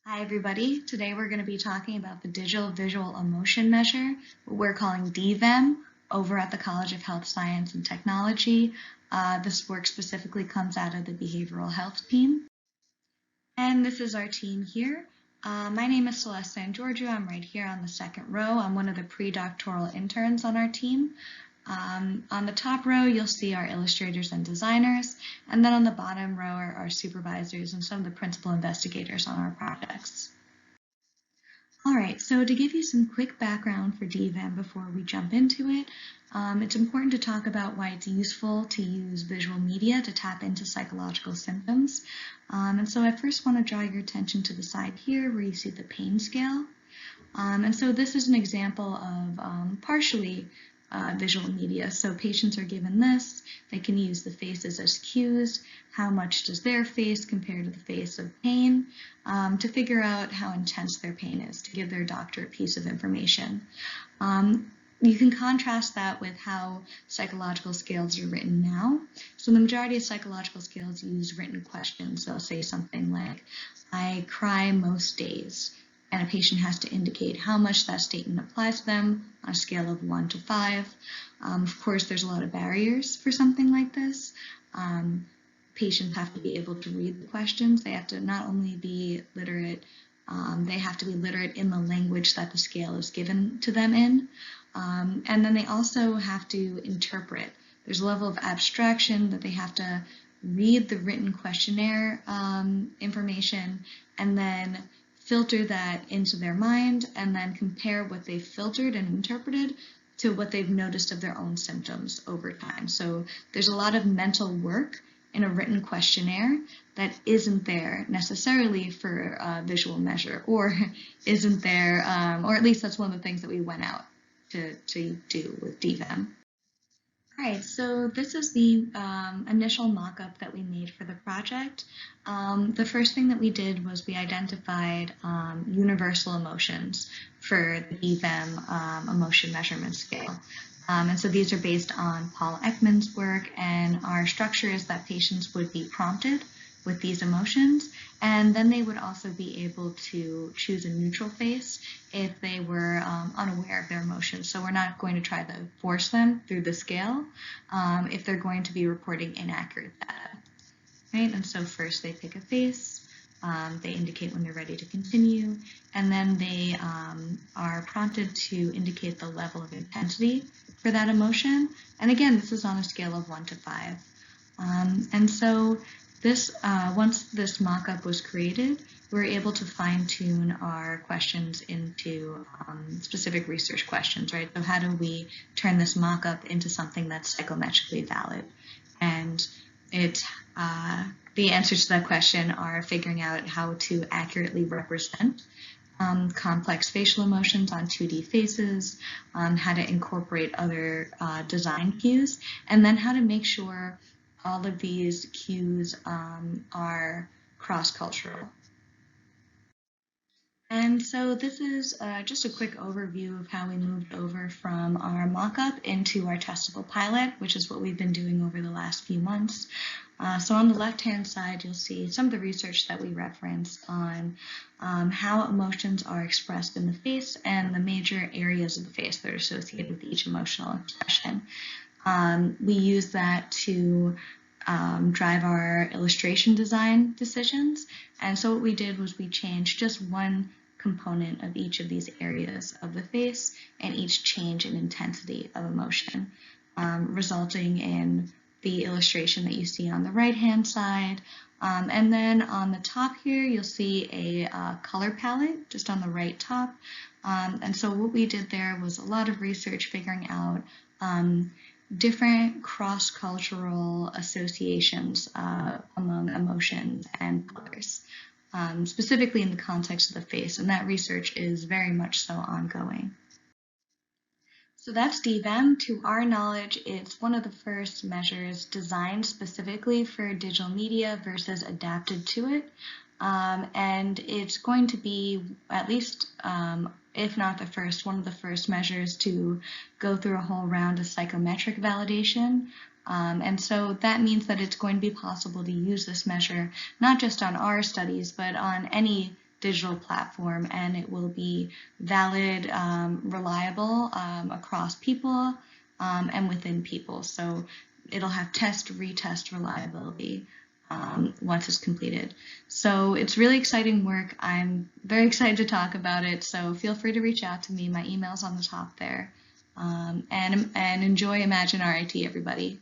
Hi everybody, today we're going to be talking about the Digital Visual Emotion Measure, what we're calling dVEM, over at the College of Health Science and Technology. This work specifically comes out of the behavioral health team. And this is our team here. My name is Celeste San Giorgio. I'm right here on the second row. I'm one of the pre-doctoral interns on our team. On the top row, you'll see our illustrators and designers, and then on the bottom row are our supervisors and some of the principal investigators on our projects. All right, so to give you some quick background for dVEM before we jump into it, it's important to talk about why it's useful to use visual media to tap into psychological symptoms. And so I first want to draw your attention to the side here where you see the pain scale. And so this is an example of partially visual media. So patients are given this, they can use the faces as cues. How much does their face compare to the face of pain to figure out how intense their pain is, to give their doctor a piece of information. You can contrast that with how psychological scales are written now. So the majority of psychological scales use written questions. They'll say something like, I cry most days. And a patient has to indicate how much that statement applies to them on a scale of 1 to 5. Of course, there's a lot of barriers for something like this. Patients have to be able to read the questions. They have to not only be literate, they have to be literate in the language that the scale is given to them in. And then they also have to interpret. There's a level of abstraction that they have to read the written questionnaire information and then filter that into their mind and then compare what they've filtered and interpreted to what they've noticed of their own symptoms over time. So there's a lot of mental work in a written questionnaire that isn't there necessarily for a visual measure, or isn't there, or at least that's one of the things that we went out to do with dVEM. All right, so this is the initial mock-up that we made for the project. The first thing that we did was we identified universal emotions for the dVEM emotion measurement scale. And so these are based on Paul Ekman's work, and our structure is that patients would be prompted with these emotions, and then they would also be able to choose a neutral face if they were unaware of their emotions. So we're not going to try to force them through the scale if they're going to be reporting inaccurate data. Right? And so first they pick a face, they indicate when they're ready to continue, and then they are prompted to indicate the level of intensity for that emotion. And again, this is on a scale of 1 to 5. And so this, once this mock-up was created, we were able to fine-tune our questions into specific research questions, right? So how do we turn this mock-up into something that's psychometrically valid? And the answers to that question are figuring out how to accurately represent complex facial emotions on 2D faces, how to incorporate other design cues, and then how to make sure all of these cues are cross-cultural. And so this is just a quick overview of how we moved over from our mock-up into our testable pilot, which is what we've been doing over the last few months. So on the left-hand side, you'll see some of the research that we referenced on how emotions are expressed in the face and the major areas of the face that are associated with each emotional expression. We use that to drive our illustration design decisions. And so what we did was we changed just one component of each of these areas of the face and each change in intensity of emotion, resulting in the illustration that you see on the right-hand side. And then on the top here, you'll see a color palette just on the right top. And so what we did there was a lot of research figuring out different cross-cultural associations among emotions and colors, specifically in the context of the face, and that research is very much so ongoing. So that's dVEM. To our knowledge, it's one of the first measures designed specifically for digital media versus adapted to it. And it's going to be at least, if not the first, one of the first measures to go through a whole round of psychometric validation. And so that means that it's going to be possible to use this measure not just on our studies, but on any digital platform, and it will be valid, reliable across people and within people. So it'll have test, retest reliability once it's completed. So it's really exciting work. I'm very excited to talk about it. So feel free to reach out to me. My email's on the top there. And enjoy Imagine RIT, everybody.